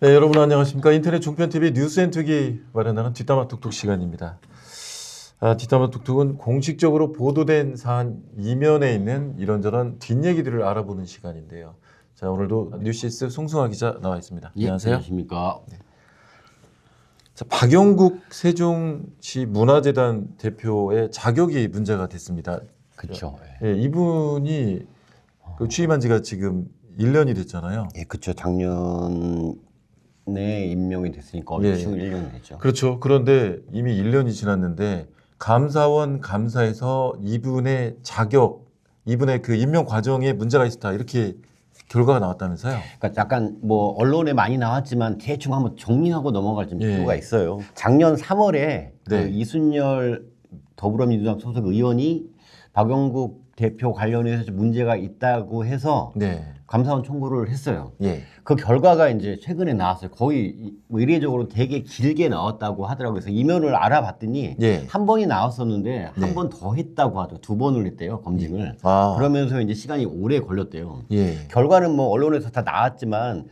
네, 여러분 안녕하십니까. 인터넷 종편TV 뉴스엔투기 마련하는 뒷담화 톡톡 시간입니다. 뒷담화 톡톡은 공식적으로 보도된 사안 이면에 있는 이런저런 뒷얘기들을 알아보는 시간인데요. 자, 오늘도 뉴시스 송승화 기자 나와 있습니다. 안녕하세요. 안녕하십니까. 네. 자, 박영국 세종시 문화재단 대표의 자격이 문제가 됐습니다. 그렇죠. 예, 이분이 취임한 지가 지금 1년이 됐잖아요. 예, 그렇죠. 작년에 임명이 됐으니까 얼추 1년 됐죠. 그렇죠. 그런데 이미 1년이 지났는데 감사원 감사에서 이분의 자격, 이분의 그 임명 과정에 문제가 있었다 이렇게 결과가 나왔다면서요? 그러니까 약간 뭐 언론에 많이 나왔지만 대충 한번 정리하고 넘어갈 좀 필요가 있어요. 작년 3월에 그 이순열 더불어민주당 소속 의원이 박영국 대표 관련해서 문제가 있다고 해서 감사원 청구를 했어요. 그 결과가 이제 최근에 나왔어요. 거의 의례적으로 되게 길게 나왔다고 하더라고요. 그래서 이면을 알아봤더니 한 번이 나왔었는데 한 번 더 했다고 하더라고요. 2번을 했대요, 검증을. 그러면서 이제 시간이 오래 걸렸대요. 결과는 뭐 언론에서 다 나왔지만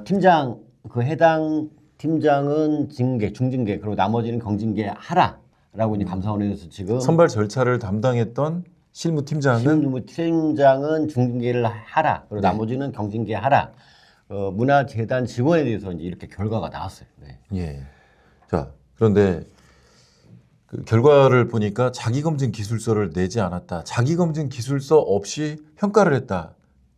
팀장, 그 해당 팀장은 징계, 중징계, 그리고 나머지는 경징계 하라라고 이제 감사원에서 지금 선발 절차를 담당했던 실무팀장은 중징계를 하라. 그리고 나머지는 경징계 하라. 문화재단 직원에 대해서 이제 이렇게 결과가 나왔어요. 자, 그런데 그 결과를 보니까 자기검증 기술서를 내지 않았다. 자기검증 기술서 없이 평가를 했다.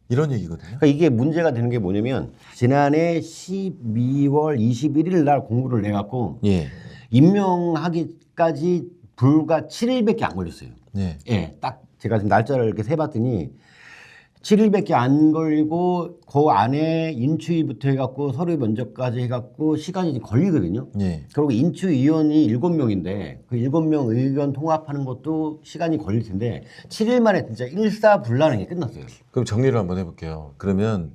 이런 얘기거든요. 그러니까 이게 문제가 되는 게 뭐냐면 지난해 12월 21일 날 공고를 내갖고 임명하기까지 불과 7일밖에 안 걸렸어요. 딱 제가 지금 날짜를 이렇게 세봤더니 7일밖에 안 걸리고 그 안에 인추위부터 해갖고 서류 면접까지 해갖고 시간이 걸리거든요. 그리고 인추위원이 7명인데 그 7명 의견 통합하는 것도 시간이 걸릴 텐데 7일 만에 진짜 일사불란하게 끝났어요. 그럼 정리를 한번 해볼게요. 그러면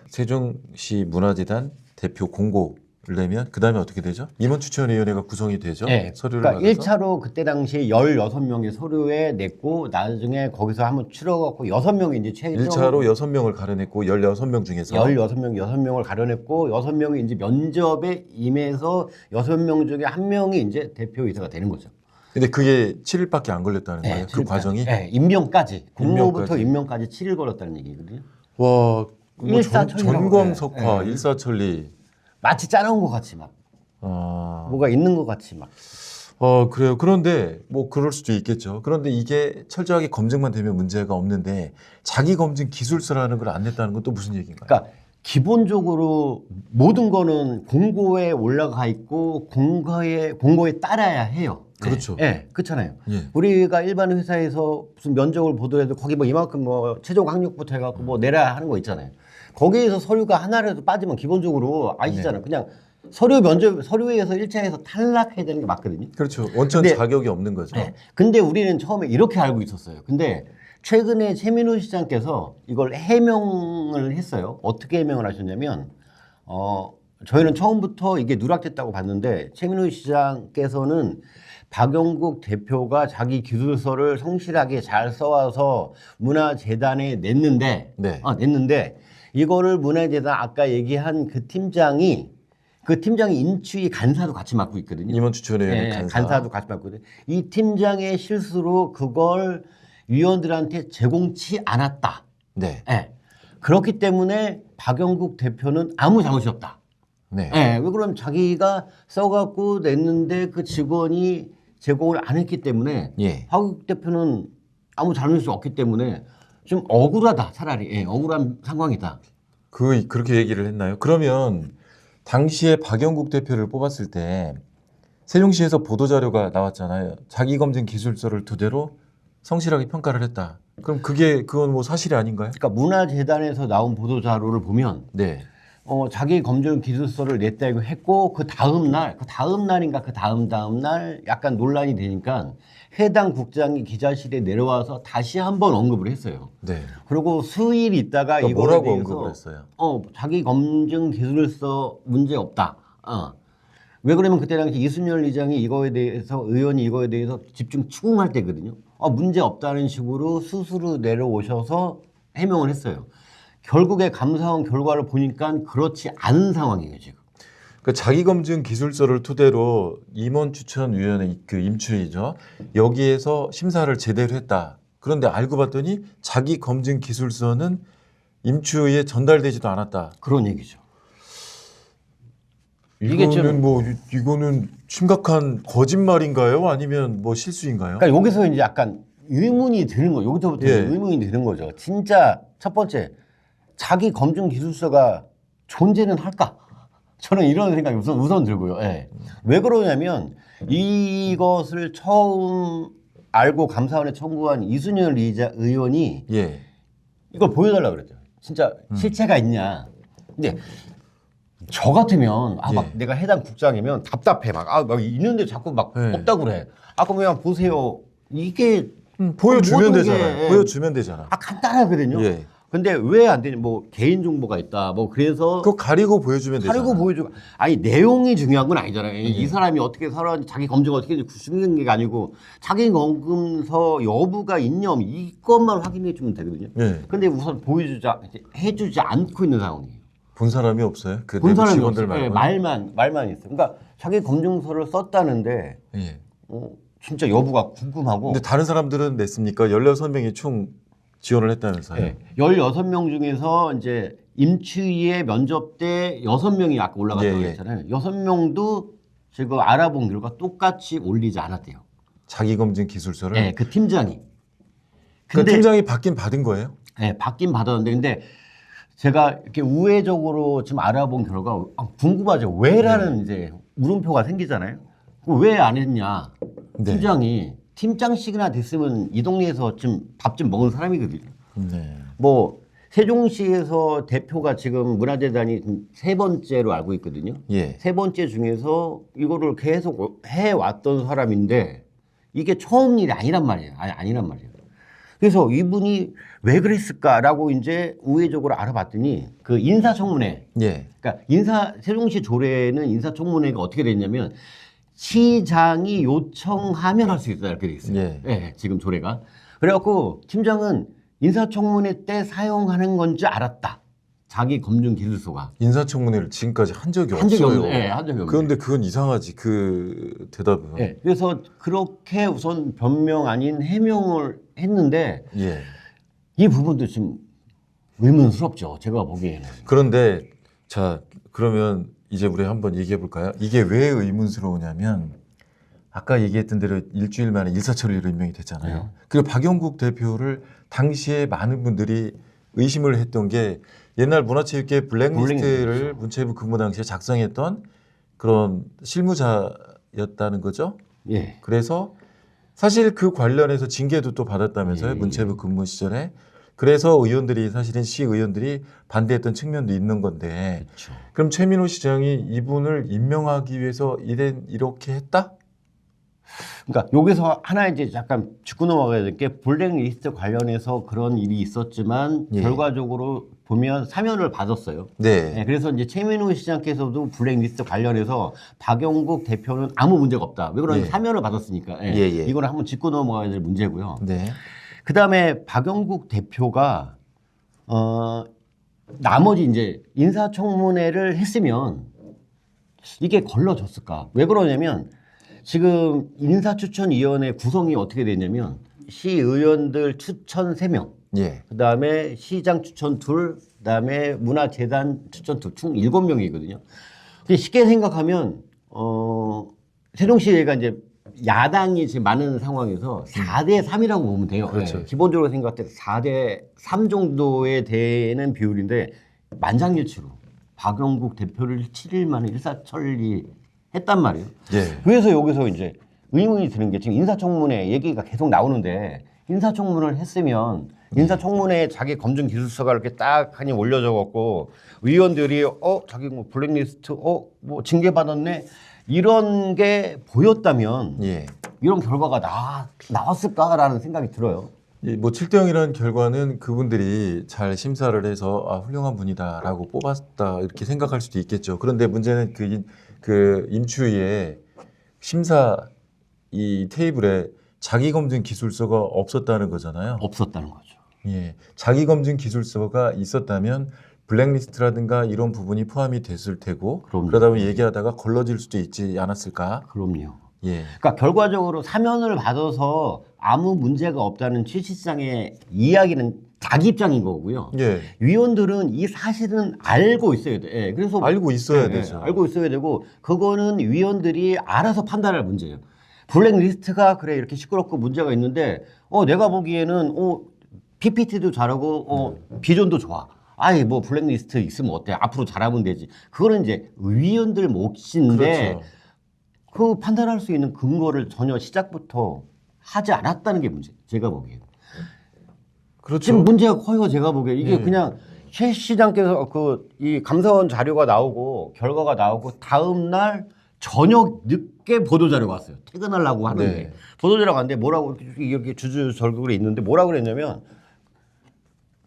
세종시 문화재단 대표 공고를 내면 그 다음에 어떻게 되죠? 임원추천위원회가 구성이 되죠? 서류를 그러니까 받아서? 1차로 그때 당시에 16명의 서류에 냈고 나중에 거기서 한번 추려갖고 6명이 이제 최종 1차로 6명을 가려냈고 16명 중에서 6명을 가려냈고 6명이 이제 면접에 임해서 6명 중에 1명이 이제 대표이사가 되는 거죠. 근데 그게 7일밖에 안 걸렸다는 거예요? 그 과정이? 임명까지. 공모부터 임명까지 7일 걸렸다는 얘기거든요. 와, 뭐 일사천리라고. 전광석화, 일사천리. 마치 짜놓은 것 같이 막. 뭐가 있는 것 같이 막. 그래요. 그런데 뭐 그럴 수도 있겠죠. 그런데 이게 철저하게 검증만 되면 문제가 없는데 자기 검증 기술서라는 걸 안 냈다는 건 또 무슨 얘기인가요? 그러니까 기본적으로 모든 거는 공고에 올라가 있고 공고에 따라야 해요. 그렇죠. 그렇잖아요. 우리가 일반 회사에서 무슨 면접을 보더라도 거기 뭐 이만큼 뭐 최종 학력부터 해갖고 뭐 내라 하는 거 있잖아요. 거기에서 서류가 하나라도 빠지면 기본적으로 아시잖아요. 그냥 서류에서 1차에서 탈락해야 되는 게 맞거든요. 그렇죠. 원천 자격이 없는 거죠. 근데 우리는 처음에 이렇게 알고 있었어요. 근데 최근에 최민우 시장께서 이걸 해명을 했어요. 어떻게 해명을 하셨냐면, 저희는 처음부터 이게 누락됐다고 봤는데, 최민우 시장께서는 박영국 대표가 자기 기술서를 성실하게 잘 써와서 문화재단에 냈는데, 이거를 문화재단 아까 얘기한 그 팀장이 인추위 간사도 같이 맡고 있거든요. 임원추천위원회 간사도 같이 맡고 있거든요. 이 팀장의 실수로 그걸 위원들한테 제공치 않았다. 그렇기 때문에 박영국 대표는 아무 잘못이 없다. 왜 그러면 자기가 써갖고 냈는데 그 직원이 제공을 안 했기 때문에 박영국 대표는 아무 잘못이 없기 때문에 좀 억울하다. 차라리 억울한 상황이다. 그렇게 얘기를 했나요? 그러면 당시에 박영국 대표를 뽑았을 때 세종시에서 보도자료가 나왔잖아요. 자기검증 기술서를 토대로 성실하게 평가를 했다. 그럼 그건 뭐 사실이 아닌가요? 그러니까 문화재단에서 나온 보도자료를 보면 자기 검증 기술서를 냈다고 했고 그 다음 날인가 그 다음 날 약간 논란이 되니까 해당 국장이 기자실에 내려와서 다시 한번 언급을 했어요. 그리고 수일 있다가 그러니까 이거에 뭐라고 대해서 언급을 했어요? 자기 검증 기술서 문제 없다. 왜 그러면 그때 당시 이순열 의장이 의원이 이거에 대해서 집중 추궁할 때거든요. 문제 없다는 식으로 스스로 내려오셔서 해명을 했어요. 결국에 감사원 결과를 보니까 그렇지 않은 상황이에요, 지금. 그 자기검증 기술서를 토대로 임원 추천위원회 그 임추위죠. 여기에서 심사를 제대로 했다. 그런데 알고 봤더니 자기검증 기술서는 임추위에 전달되지도 않았다. 그런 얘기죠. 이거는 뭐 이거는 심각한 거짓말인가요? 아니면 뭐 실수인가요? 그러니까 여기서 이제 약간 의문이 드는 거죠. 여기서부터 예. 의문이 드는 거죠. 진짜 첫 번째 자기 검증 기술서가 존재는 할까? 저는 이런 생각이 우선 들고요. 예. 왜 그러냐면 이것을 처음 알고 감사원에 청구한 이순열 의원이 예. 이걸 보여달라고 그랬죠. 진짜 실체가 있냐. 근데 저 같으면 막 예. 내가 해당 국장이면 답답해. 막 있는데 자꾸 막 예. 없다고 그래. 그럼 그냥 보세요. 이게 보여주면 모든 되잖아요. 게- 보여주면 되잖아. 간단하거든요. 예. 근데 왜 안 되냐? 뭐 개인 정보가 있다. 뭐 그래서 그거 가리고 보여주면 되잖아. 하려고 보여주고 아니 내용이 중요한 건 아니잖아요. 이 사람이 어떻게 살았는지 자기 검증 어떻게 했는지 중요한 게 아니고 자기 검증서 여부가 있냐 없냐 이것만 확인해 주면 되거든요. 예. 근데 우선 해주지 않고 있는 상황이에요. 본 사람이 없어요. 그 본 내부 사람이 직원들 없어요. 예, 말고. 말만 있어요. 그러니까 자기 검증서를 썼다는데 예. 진짜 여부가 궁금하고. 근데 다른 사람들은 냈습니까? 16명이 총 지원을 했다면서요. 네. 16명 중에서 이제 임추위에 면접 때 6명이 아까 올라갔다고 예, 예. 했잖아요. 6명도 지금 알아본 결과 똑같이 올리지 않았대요. 자기 검증 기술서를. 네, 그 팀장이. 그 팀장이 받긴 받은 거예요? 네, 받긴 받았는데 근데 제가 이렇게 우회적으로 지금 알아본 결과 궁금하죠. 왜라는 이제 물음표가 생기잖아요. 왜 안 했냐? 네. 팀장이 팀장씩이나 됐으면 이 동네에서 좀 밥 좀 먹은 사람이거든요. 네. 뭐 세종시에서 대표가 지금 문화재단이 3번째로 알고 있거든요. 예. 3번째 중에서 이거를 계속 해왔던 사람인데 이게 처음 일이 아니란 말이에요. 아니란 말이에요. 그래서 이분이 왜 그랬을까라고 이제 우회적으로 알아봤더니 그 인사청문회. 예. 그러니까 세종시 조례는 인사청문회가 어떻게 됐냐면 시장이 요청하면 할 수 있다 이렇게 돼 있어요. 예. 네, 지금 조례가. 그래갖고 팀장은 인사청문회 때 사용하는 건지 알았다. 자기 검증 기술서가. 인사청문회를 지금까지 한 적이 한 적이 없어요. 없네. 네, 한 적이 없네. 그런데 그건 이상하지. 그 대답은. 네, 그래서 그렇게 우선 변명 아닌 해명을 했는데 예. 이 부분도 지금 의문스럽죠. 제가 보기에는. 그런데 자 그러면 이제 우리 한번 얘기해 볼까요? 이게 왜 의문스러우냐면 아까 얘기했던 대로 일주일 만에 일사천리로 임명이 됐잖아요. 네. 그리고 박영국 대표를 당시에 많은 분들이 의심을 했던 게 옛날 문화체육계 블랙리스트를 문체부 근무 당시에 작성했던 그런 실무자였다는 거죠. 예. 그래서 사실 그 관련해서 징계도 또 받았다면서요. 예. 문체부 근무 시절에. 그래서 의원들이 사실은 시의원들이 반대했던 측면도 있는 건데 그렇죠. 그럼 최민호 시장이 이분을 임명하기 위해서 이렇게 했다? 그러니까 여기서 하나 이제 잠깐 짚고 넘어가야 될 게 블랙리스트 관련해서 그런 일이 있었지만 예. 결과적으로 보면 사면을 받았어요. 네. 네, 그래서 이제 최민호 시장께서도 블랙리스트 관련해서 박영국 대표는 아무 문제가 없다. 왜 그러냐면 예. 사면을 받았으니까. 예. 예, 예. 이거는 한번 짚고 넘어가야 될 문제고요. 네. 그 다음에 박영국 대표가 나머지 이제 인사청문회를 했으면 이게 걸러졌을까? 왜 그러냐면 지금 인사추천위원회 구성이 어떻게 되냐면 시의원들 추천 3명, 예. 그 다음에 시장 추천 2, 그 다음에 문화재단 추천 2, 총 7명이거든요. 쉽게 생각하면 세종시가 이제 야당이 지금 많은 상황에서 4대 3이라고 보면 돼요. 그렇죠. 네, 기본적으로 생각할 때 4대 3 정도에 되는 비율인데 만장일치로 박영국 대표를 7일 만에 일사천리 했단 말이에요. 예. 그래서 여기서 이제 의문이 드는 게 지금 인사청문회 얘기가 계속 나오는데 인사청문회를 했으면 인사청문회에 자기 검증 기술서가 이렇게 딱 하니 올려져 갖고 의원들이 자기 뭐 블랙리스트 뭐 징계 받았네 이런 게 보였다면 예. 이런 결과가 나왔을까라는 생각이 들어요. 뭐 7대 0이라는 결과는 그분들이 잘 심사를 해서 훌륭한 분이다라고 뽑았다 이렇게 생각할 수도 있겠죠. 그런데 문제는 그 임추위에 심사 이 테이블에 자기 검증 기술서가 없었다는 거잖아요. 없었다는 거죠. 예. 자기 검증 기술서가 있었다면 블랙리스트라든가 이런 부분이 포함이 됐을 테고 그럼요. 그러다 보면 얘기하다가 걸러질 수도 있지 않았을까? 그럼요. 예. 그러니까 결과적으로 사면을 받아서 아무 문제가 없다는 취지상의 이야기는 자기 입장인 거고요. 예. 위원들은 이 사실은 알고 있어야 돼. 예, 그래서 알고 있어야 예, 되죠. 알고 있어야 되고 그거는 위원들이 알아서 판단할 문제예요. 블랙리스트가 그래 이렇게 시끄럽고 문제가 있는데 내가 보기에는 PPT도 잘하고 비전도 좋아. 아이 뭐 블랙리스트 있으면 어때? 앞으로 잘하면 되지. 그거는 이제 위원들 몫인데 그렇죠. 그 판단할 수 있는 근거를 전혀 시작부터 하지 않았다는 게 문제. 제가 보기에는. 그렇죠. 지금 문제가 커요. 제가 보기에 이게 예. 그냥 최 시장께서 이 감사원 자료가 나오고 결과가 나오고 다음 날 저녁 늦게 보도 자료가 왔어요. 퇴근하려고 하는데 네. 보도 자료가 왔는데 뭐라고 이렇게 주주절국으로 있는데 뭐라고 그랬냐면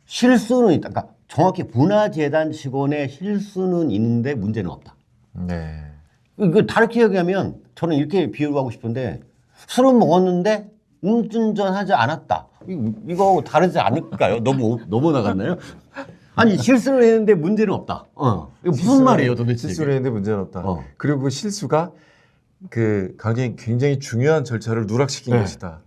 실수는 있다. 그러니까 정확히 문화재단 직원의 실수는 있는데 문제는 없다. 네. 이거 다르게 얘기하면 저는 이렇게 비유하고 싶은데 술은 먹었는데 운전하지 않았다. 이거 다르지 않을까요? 너무 나갔나요? 아니 실수를 했는데 문제는 없다. 이거 무슨 말이에요 도대체? 실수를 했는데 문제는 없다. 어. 그리고 그 실수가 그 굉장히 중요한 절차를 누락시킨 네. 것이다.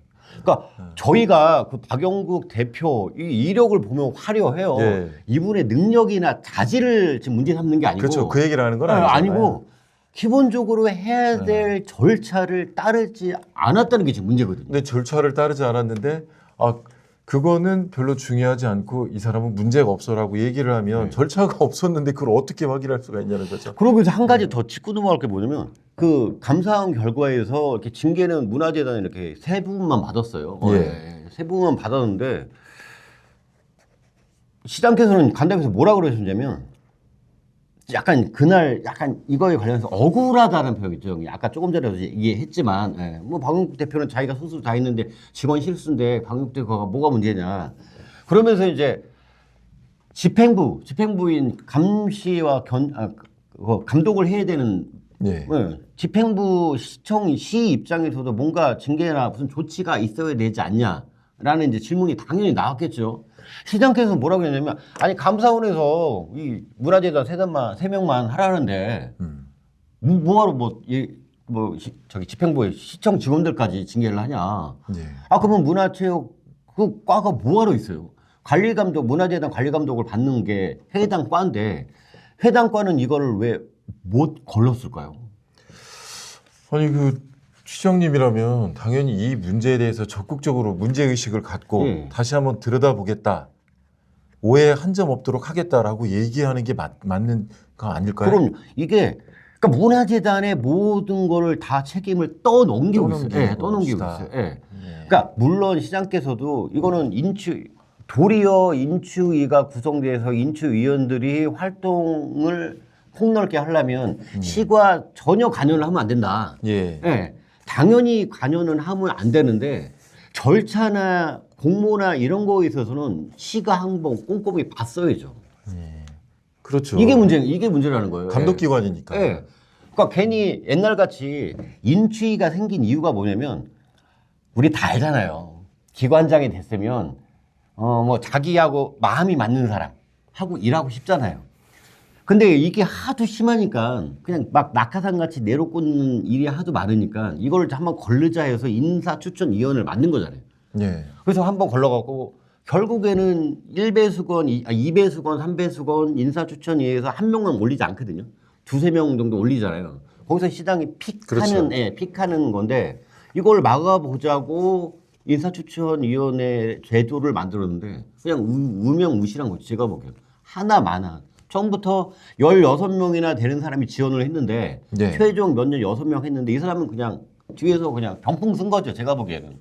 그러니까 저희가 그 박영국 대표 이 이력을 보면 화려해요. 네. 이분의 능력이나 자질을 지금 문제 삼는 게 아니고 그렇죠. 그 얘기를 하는 건 네, 아니잖아요. 아니고 기본적으로 해야 될 절차를 따르지 않았다는 게 지금 문제거든요. 근데 절차를 따르지 않았는데 그거는 별로 중요하지 않고 이 사람은 문제가 없어라고 얘기를 하면 절차가 없었는데 그걸 어떻게 확인할 수가 있냐는 거죠. 그러고 이제 한 가지 더 짚고 넘어갈 게 뭐냐면 그 감사원 결과에서 이렇게 징계는 문화재단에 이렇게 세 부분만 받았어요. 예. 세 부분만 받았는데 시장께서는 간담회에서 뭐라 그러셨냐면 약간 그날 약간 이거에 관련해서 억울하다는 표현이 있죠. 아까 조금 전에 얘기했지만 뭐 박영국 대표는 자기가 스스로 다 했는데 직원 실수인데 박영국 대표가 뭐가 문제냐. 그러면서 이제 집행부인 감시와 감독을 해야 되는 예. 집행부 시 입장에서도 뭔가 징계나 무슨 조치가 있어야 되지 않냐라는 이제 질문이 당연히 나왔겠죠. 시장께서 뭐라고 했냐면 아니 감사원에서 이 문화재단 세 명만 하라는데 뭐하러 저기 집행부에 시청 직원들까지 징계를 하냐. 예. 그러면 문화체육 그 과가 뭐하러 있어요. 관리감독 문화재단 관리감독을 받는 게 해당 과인데 해당 과는 이거를 왜 못 걸렀을까요? 아니 그 시장님이라면 당연히 이 문제에 대해서 적극적으로 문제의식을 갖고 다시 한번 들여다보겠다. 오해 한 점 없도록 하겠다라고 얘기하는 게 맞는 거 아닐까요? 그럼 이게 그러니까 문화재단의 모든 거를 다 책임을 떠넘기고 있어요. 떠넘기고 있어요. 그러니까 물론 시장께서도 이거는 도리어 인추위가 구성돼서 인추위원들이 활동을 폭넓게 하려면 시가 전혀 관여를 하면 안 된다. 예. 당연히 관여는 하면 안 되는데 절차나 공모나 이런 거에 있어서는 시가 한번 꼼꼼히 봤어야죠. 그렇죠. 이게 문제라는 거예요. 감독기관이니까. 그러니까 괜히 옛날같이 인추위가 생긴 이유가 뭐냐면 우리 다 알잖아요. 기관장이 됐으면 뭐 자기하고 마음이 맞는 사람 하고 일하고 싶잖아요. 근데 이게 하도 심하니까 그냥 막 낙하산같이 내로 꽂는 일이 하도 많으니까 이걸 한번 걸르자 해서 인사추천위원회를 만든 거잖아요. 예. 그래서 한번 걸러갖고 결국에는 1배수건, 2배수건, 3배수건 인사추천위에서 한 명만 올리지 않거든요. 두세 명 정도 올리잖아요. 거기서 시장이 픽하는 건데 이걸 막아보자고 인사추천위원회 제도를 만들었는데 그냥 우명무실한 거죠. 제가 보기엔. 하나마나. 처음부터 16명이나 되는 사람이 지원을 했는데 최종 몇 년 6명 했는데 이 사람은 그냥 뒤에서 그냥 병풍 쓴 거죠. 제가 보기에는.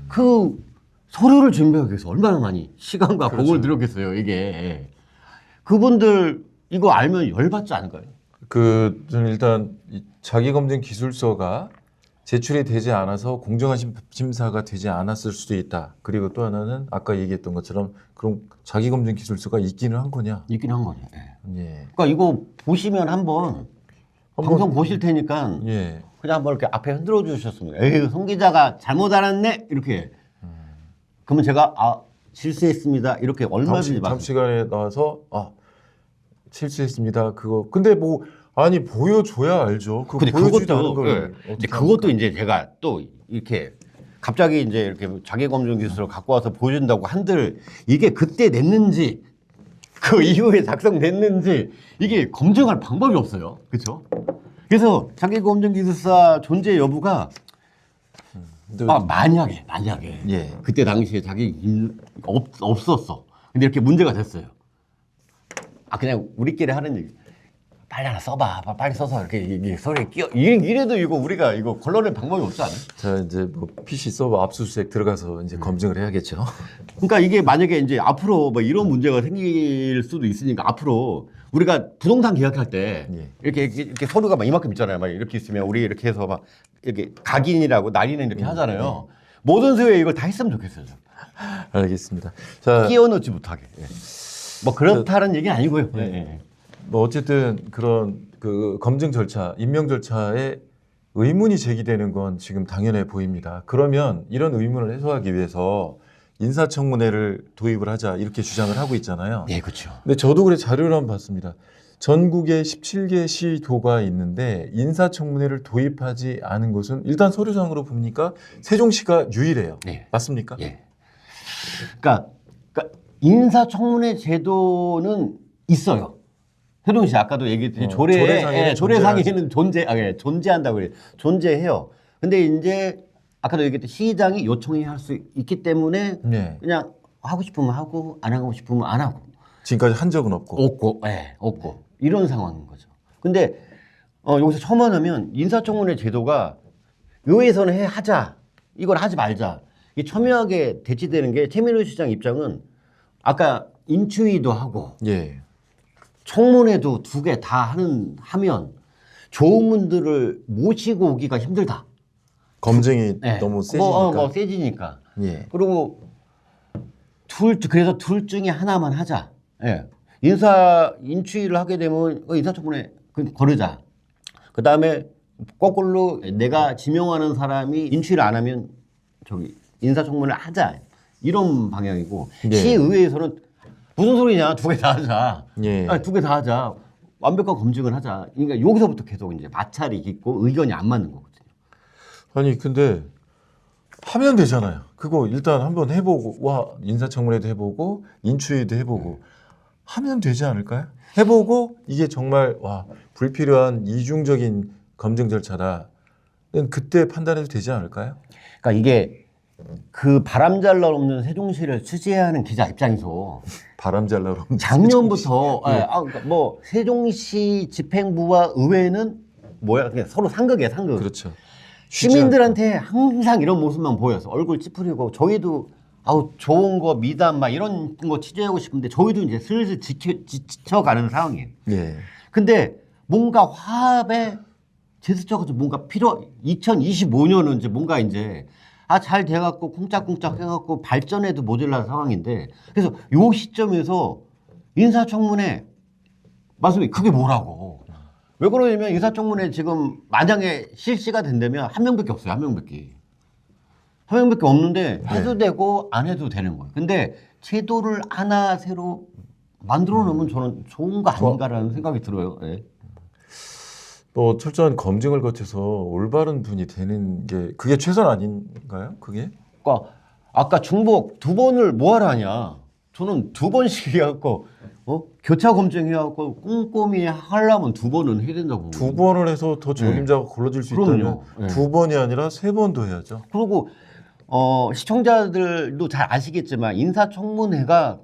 그 서류를 준비하기 위해서 얼마나 많이 시간과 공을 들였겠어요. 이게. 그분들 이거 알면 열받지 않을까요? 저는 일단 자기검증 기술서가 제출이 되지 않아서 공정한 심사가 되지 않았을 수도 있다. 그리고 또 하나는 아까 얘기했던 것처럼 그럼 자기검증 기술서가 있기는 한 거냐? 있긴 한 거죠. 예. 그러니까 이거 보시면 한번 방송 보실 테니까 그냥 한번 이렇게 앞에 흔들어 주셨습니다. 에휴, 송 기자가 잘못 알았네 이렇게. 그러면 제가 실수했습니다. 이렇게 얼마든지 단시간에 나와서 실수했습니다. 그거 근데 뭐 아니 보여줘야 알죠. 그거 근데 보여주지도 않은 그것도 걸 근데 그것도 이제 제가 또 이렇게 갑자기 이제 이렇게 자기 검증 기술을 갖고 와서 보여준다고 한들 이게 그때 냈는지 그 이후에 작성됐는지 이게 검증할 방법이 없어요. 그렇죠? 그래서 자기 검증 기술사 존재 여부가 만약에 예. 그때 당시에 없었어. 근데 이렇게 문제가 됐어요. 그냥 우리끼리 하는 얘기. 빨리 하나 써봐. 빨리 써서 이렇게 소리에 끼워. 이래도 이거 우리가 이거 걸러낼 방법이 없지 않아요? 자 이제 뭐 PC 서버 압수수색 들어가서 이제 검증을 해야겠죠. 그러니까 이게 만약에 이제 앞으로 뭐 이런 문제가 생길 수도 있으니까 앞으로 우리가 부동산 계약할 때 이렇게 서류가 막 이만큼 있잖아요. 막 이렇게 있으면 우리 이렇게 해서 막 이렇게 각인이라고 날인은 이렇게 하잖아요. 모든 서류에 이걸 다 했으면 좋겠어요. 알겠습니다. 자, 끼워 넣지 못하게. 뭐 그렇다는 얘기는 아니고요. 뭐 어쨌든 그런 그 검증 절차, 임명 절차에 의문이 제기되는 건 지금 당연해 보입니다. 그러면 이런 의문을 해소하기 위해서 인사청문회를 도입을 하자 이렇게 주장을 하고 있잖아요. 네, 그렇죠. 근데 저도 그래 자료를 한번 봤습니다. 전국에 17개 시도가 있는데 인사청문회를 도입하지 않은 곳은 일단 서류상으로 보니까 세종시가 유일해요. 네. 맞습니까? 예. 그러니까 인사청문회 제도는 있어요. 세종시 아까도 얘기했듯이 조례상에는 존재한다고 그래요. 존재해요. 근데 이제 아까도 얘기했듯이 시장이 요청해야 할 수 있기 때문에 그냥 하고 싶으면 하고 안 하고 싶으면 안 하고. 지금까지 한 적은 없고. 없고. 이런 상황인 거죠. 근데 여기서 첨언하면 인사청문회 제도가 의회에서는 하자. 이걸 하지 말자. 이게 첨예하게 대치되는 게 최민우 시장 입장은 아까 인추위도 하고 청문회도 2개 다 하면 좋은 분들을 모시고 오기가 힘들다. 검증이 너무 세지니까. 세지니까. 그리고 그래서 둘 중에 하나만 하자. 인추위를 하게 되면 인사청문회 거르자. 그 다음에 거꾸로 내가 지명하는 사람이 인추위를 안 하면 인사청문회를 하자. 이런 방향이고 시의회에서는 무슨 소리냐 2개 다 하자. 2개 다 하자. 완벽한 검증을 하자. 그러니까 여기서부터 계속 이제 마찰이 있고 의견이 안 맞는 거거든요. 아니 근데 하면 되잖아요. 그거 일단 한번 해보고 인사청문회도 해보고 인추위도 해보고 하면 되지 않을까요? 해보고 이게 정말 불필요한 이중적인 검증 절차다. 그때 판단해도 되지 않을까요? 그러니까 이게 그 바람 잘 날 없는 세종시를 취재하는 기자 입장에서 바람 잘 날 없는 작년부터 그러니까 뭐 세종시 집행부와 의회는 그냥 서로 상극이에요, 상극. 그렇죠. 시민들한테 항상 이런 모습만 보여서 얼굴 찌푸리고 저희도 좋은 거 미담 막 이런 거 취재하고 싶은데 저희도 이제 슬슬 지쳐가는 상황이에요. 근데 뭔가 화합에 제스처가 좀 뭔가 2025년은 이제 뭔가 이제 잘 돼갖고 쿵짝쿵짝 해갖고 발전해도 모자랄 상황인데 그래서 요 시점에서 인사청문회 말씀이 그게 뭐라고 왜 그러냐면 인사청문회 지금 만약에 실시가 된다면 한 명밖에 없어요. 한 명밖에 없는데 해도 되고 안 해도 되는 거예요. 근데 제도를 하나 새로 만들어 놓으면 저는 좋은 거 아닌가라는 생각이 들어요. 뭐 철저한 검증을 거쳐서 올바른 분이 되는 게 그게 최선 아닌가요? 그게? 그러니까 아까 중복 2번을 뭐하러 하냐? 저는 2번씩 해갖고 교차 검증해갖고 꼼꼼히 하려면 2번은 해야 된다고. 2번을 해서 더 적임자가 걸러질 수 있다면 2번이 아니라 3번도 해야죠. 그리고 시청자들도 잘 아시겠지만 인사청문회가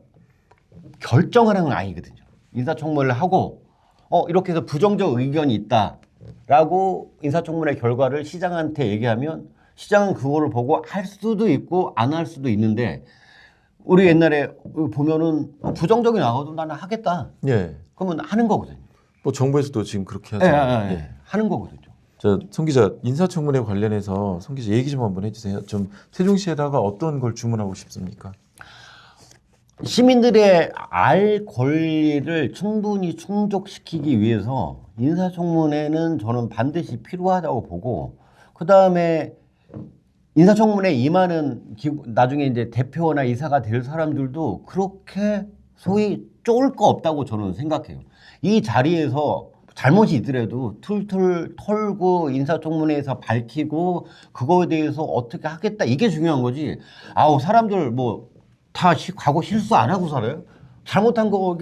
결정하는 건 아니거든요. 인사청문회를 하고 이렇게 해서 부정적 의견이 있다라고 인사청문회 결과를 시장한테 얘기하면 시장은 그거를 보고 할 수도 있고 안 할 수도 있는데 우리 옛날에 보면은 부정적이 나와도 나는 하겠다. 그러면 하는 거거든요. 뭐 정부에서도 지금 그렇게 하잖아요. 하는 거거든요. 자, 송 기자, 인사청문회 관련해서 송 기자 얘기 좀 한번 해주세요. 좀 세종시에다가 어떤 걸 주문하고 싶습니까? 시민들의 알 권리를 충분히 충족시키기 위해서 인사청문회는 저는 반드시 필요하다고 보고 그 다음에 인사청문회 임하는 나중에 이제 대표나 이사가 될 사람들도 그렇게 소위 쫄 거 없다고 저는 생각해요. 이 자리에서 잘못이 있더라도 툴툴 털고 인사청문회에서 밝히고 그거에 대해서 어떻게 하겠다 이게 중요한 거지. 아우 사람들 뭐 다 과거 실수 안 하고 살아요? 잘못한 거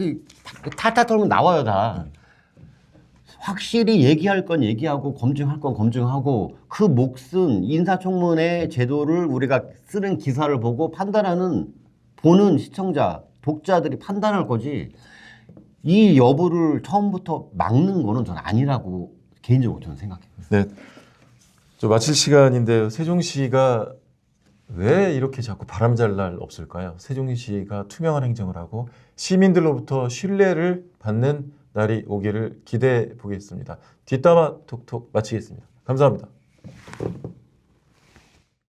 탈탈 털면 나와요 다. 확실히 얘기할 건 얘기하고 검증할 건 검증하고 그 몫은 인사청문회 제도를 우리가 쓰는 기사를 보고 판단하는 보는 시청자, 독자들이 판단할 거지 이 여부를 처음부터 막는 거는 저는 아니라고 개인적으로 저는 생각해요. 네, 좀 마칠 시간인데요. 세종시가 왜 이렇게 자꾸 바람잘 날 없을까요? 세종시가 투명한 행정을 하고 시민들로부터 신뢰를 받는 날이 오기를 기대해 보겠습니다. 뒷담화 톡톡 마치겠습니다. 감사합니다.